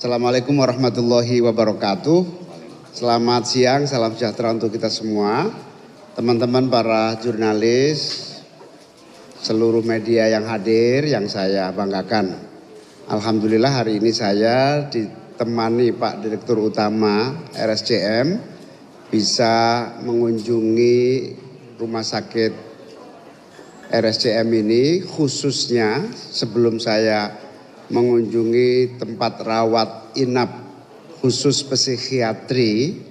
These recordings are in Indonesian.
Assalamualaikum warahmatullahi wabarakatuh. Selamat siang, salam sejahtera untuk kita semua. Teman-teman para jurnalis, seluruh media yang hadir yang saya banggakan. Alhamdulillah hari ini saya ditemani Pak Direktur Utama RSCM bisa mengunjungi rumah sakit RSCM ini, khususnya sebelum saya mengunjungi tempat rawat inap khusus psikiatri,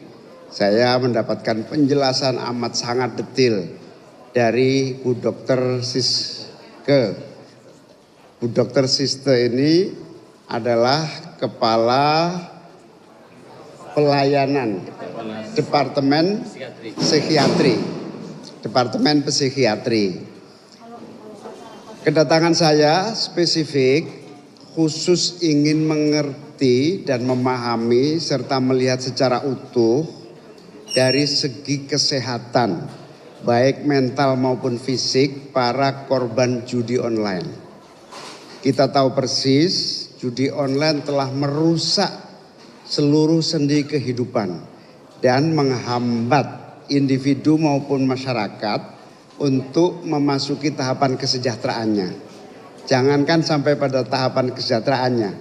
saya mendapatkan penjelasan amat sangat detail dari Bu Dr. Siske. Bu Dr. Siske ini adalah Kepala Pelayanan Departemen Psikiatri. Departemen Psikiatri. Kedatangan saya spesifik khusus ingin mengerti dan memahami serta melihat secara utuh dari segi kesehatan, baik mental maupun fisik para korban judi online. Kita tahu persis judi online telah merusak seluruh sendi kehidupan dan menghambat individu maupun masyarakat untuk memasuki tahapan kesejahteraannya. Jangankan sampai pada tahapan kesejahteraannya,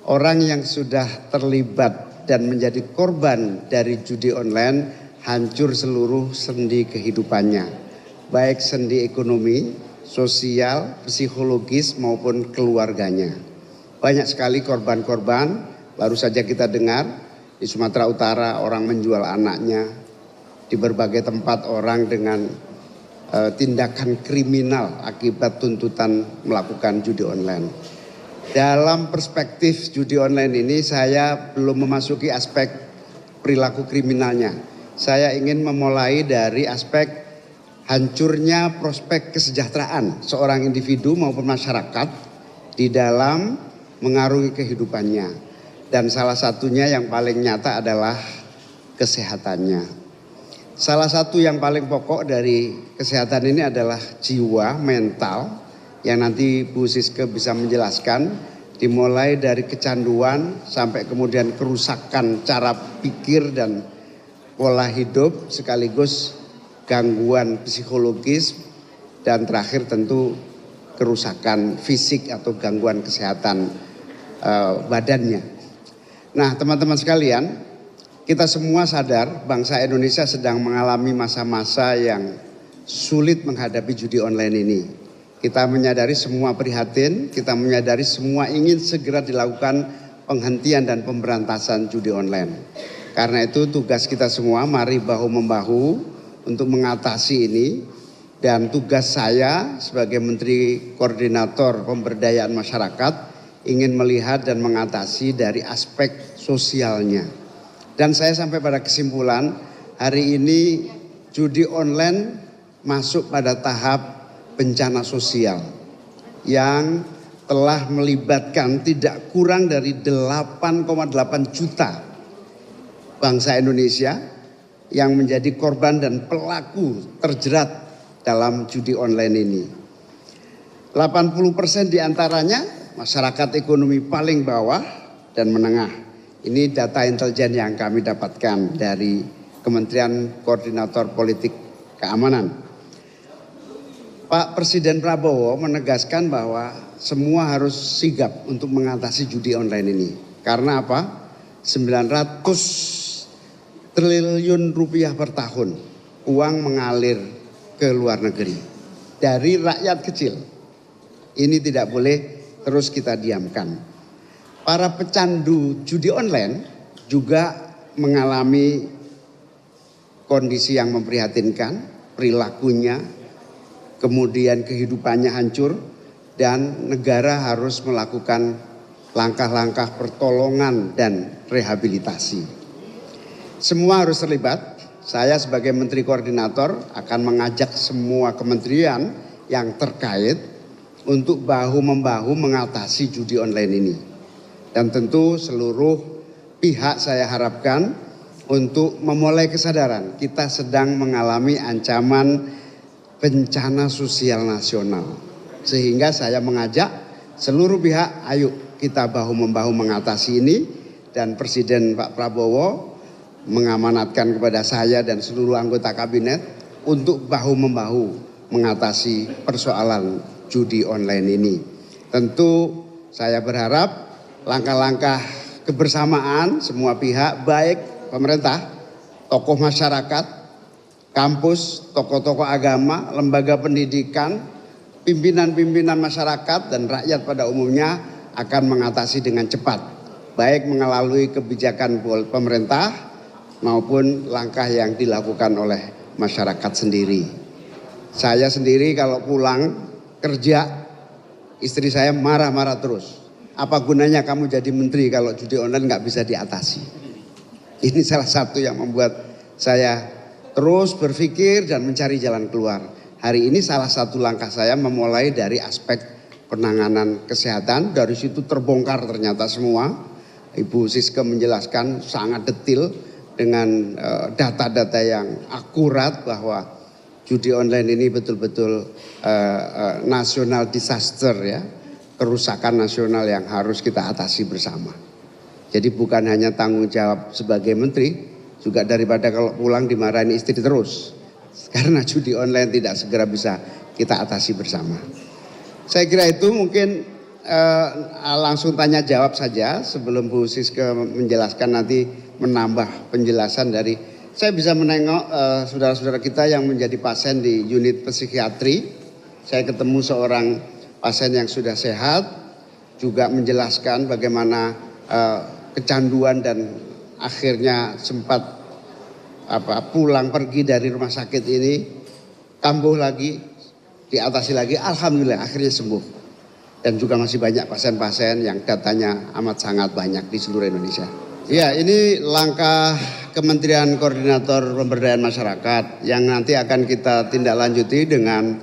orang yang sudah terlibat dan menjadi korban dari judi online hancur seluruh sendi kehidupannya, baik sendi ekonomi, sosial, psikologis maupun keluarganya. Banyak sekali korban-korban, baru saja kita dengar di Sumatera Utara orang menjual anaknya, di berbagai tempat orang dengan tindakan kriminal akibat tuntutan melakukan judi online. Dalam perspektif judi online ini saya belum memasuki aspek perilaku kriminalnya. Saya ingin memulai dari aspek hancurnya prospek kesejahteraan seorang individu maupun masyarakat di dalam mengarungi kehidupannya. Dan salah satunya yang paling nyata adalah kesehatannya. Salah satu yang paling pokok dari kesehatan ini adalah jiwa, mental, yang nanti Bu Siske bisa menjelaskan, dimulai dari kecanduan sampai kemudian kerusakan cara pikir dan pola hidup, sekaligus gangguan psikologis, dan terakhir tentu kerusakan fisik atau gangguan kesehatan badannya. Nah, teman-teman sekalian, kita semua sadar bangsa Indonesia sedang mengalami masa-masa yang sulit menghadapi judi online ini. Kita menyadari semua prihatin, kita menyadari semua ingin segera dilakukan penghentian dan pemberantasan judi online. Karena itu tugas kita semua mari bahu-membahu untuk mengatasi ini. Dan tugas saya sebagai Menteri Koordinator Pemberdayaan Masyarakat ingin melihat dan mengatasi dari aspek sosialnya. Dan saya sampai pada kesimpulan hari ini judi online masuk pada tahap bencana sosial yang telah melibatkan tidak kurang dari 8,8 juta bangsa Indonesia yang menjadi korban dan pelaku terjerat dalam judi online ini. 80% diantaranya masyarakat ekonomi paling bawah dan menengah. Ini data intelijen yang kami dapatkan dari Kementerian Koordinator Politik Keamanan. Pak Presiden Prabowo menegaskan bahwa semua harus sigap untuk mengatasi judi online ini. Karena apa? 900 triliun rupiah per tahun uang mengalir ke luar negeri dari rakyat kecil. Ini tidak boleh terus kita diamkan. Para pecandu judi online juga mengalami kondisi yang memprihatinkan, perilakunya, kemudian kehidupannya hancur, dan negara harus melakukan langkah-langkah pertolongan dan rehabilitasi. Semua harus terlibat. Saya sebagai Menteri Koordinator akan mengajak semua kementerian yang terkait untuk bahu-membahu mengatasi judi online ini. Dan tentu seluruh pihak saya harapkan untuk memulai kesadaran kita sedang mengalami ancaman bencana sosial nasional. Sehingga saya mengajak seluruh pihak, ayo kita bahu-membahu mengatasi ini dan Presiden Pak Prabowo mengamanatkan kepada saya dan seluruh anggota kabinet untuk bahu-membahu mengatasi persoalan judi online ini. Tentu saya berharap langkah-langkah kebersamaan semua pihak, baik pemerintah, tokoh masyarakat, kampus, tokoh-tokoh agama, lembaga pendidikan, pimpinan-pimpinan masyarakat dan rakyat pada umumnya akan mengatasi dengan cepat, baik melalui kebijakan pemerintah maupun langkah yang dilakukan oleh masyarakat sendiri. Saya sendiri kalau pulang kerja, istri saya marah-marah terus. Apa gunanya kamu jadi menteri kalau judi online nggak bisa diatasi? Ini salah satu yang membuat saya terus berpikir dan mencari jalan keluar. Hari ini salah satu langkah saya memulai dari aspek penanganan kesehatan, dari situ terbongkar ternyata semua. Ibu Siska menjelaskan sangat detail dengan data-data yang akurat bahwa judi online ini betul-betul national disaster ya, kerusakan nasional yang harus kita atasi bersama. Jadi bukan hanya tanggung jawab sebagai menteri, juga daripada kalau pulang dimarahin istri terus. Karena judi online tidak segera bisa kita atasi bersama. Saya kira itu mungkin langsung tanya jawab saja sebelum Bu Siska menjelaskan nanti menambah penjelasan dari. Saya bisa menengok saudara-saudara kita yang menjadi pasien di unit psikiatri. Saya ketemu seorang pasien yang sudah sehat, juga menjelaskan bagaimana kecanduan dan akhirnya sempat pulang pergi dari rumah sakit ini, kambuh lagi, diatasi lagi, alhamdulillah akhirnya sembuh. Dan juga masih banyak pasien-pasien yang datanya amat sangat banyak di seluruh Indonesia. Ya, ini langkah Kementerian Koordinator Pemberdayaan Masyarakat yang nanti akan kita tindak lanjuti dengan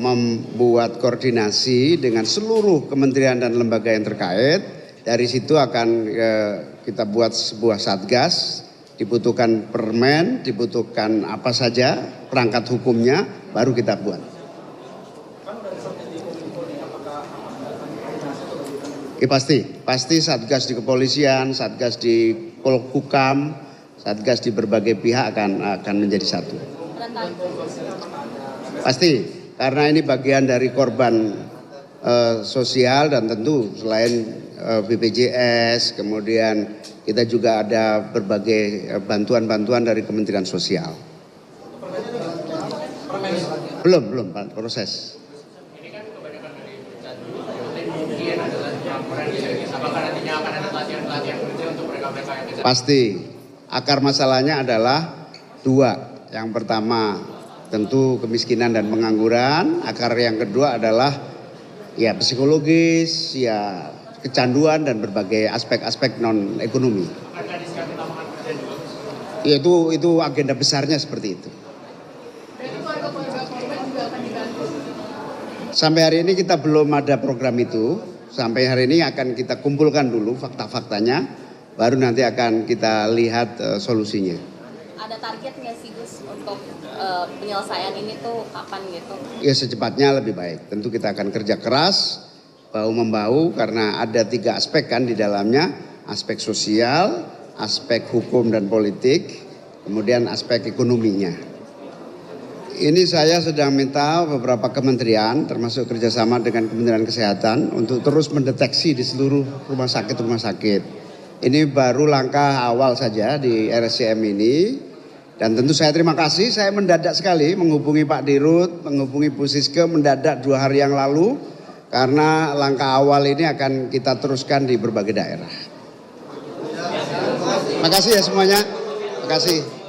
membuat koordinasi dengan seluruh kementerian dan lembaga yang terkait. Dari situ akan kita buat sebuah satgas, dibutuhkan permen, dibutuhkan apa saja perangkat hukumnya, baru kita buat. Ya, pasti satgas di kepolisian, satgas di Polhukam, satgas di berbagai pihak akan menjadi satu. Pasti, karena ini bagian dari korban sosial dan tentu selain BPJS, kemudian kita juga ada berbagai bantuan-bantuan dari Kementerian Sosial. Belum proses. Pasti, akar masalahnya adalah dua. Yang pertama tentu kemiskinan dan pengangguran. Akar yang kedua adalah ya psikologis, ya kecanduan dan berbagai aspek-aspek non ekonomi. Ya itu agenda besarnya seperti itu. Sampai hari ini kita belum ada program itu. Sampai hari ini akan kita kumpulkan dulu fakta-faktanya, baru nanti akan kita lihat solusinya. Ada target nggak sih Gus untuk penyelesaian ini tuh kapan gitu? Ya secepatnya lebih baik. Tentu kita akan kerja keras, bahu-membahu karena ada 3 aspek kan di dalamnya. Aspek sosial, aspek hukum dan politik, kemudian aspek ekonominya. Ini saya sedang minta beberapa kementerian termasuk kerjasama dengan Kementerian Kesehatan untuk terus mendeteksi di seluruh rumah sakit. Ini baru langkah awal saja di RSCM ini. Dan tentu saya terima kasih, saya mendadak sekali menghubungi Pak Dirut, menghubungi Bu Siska mendadak 2 hari yang lalu. Karena langkah awal ini akan kita teruskan di berbagai daerah. Terima kasih ya semuanya. Terima kasih.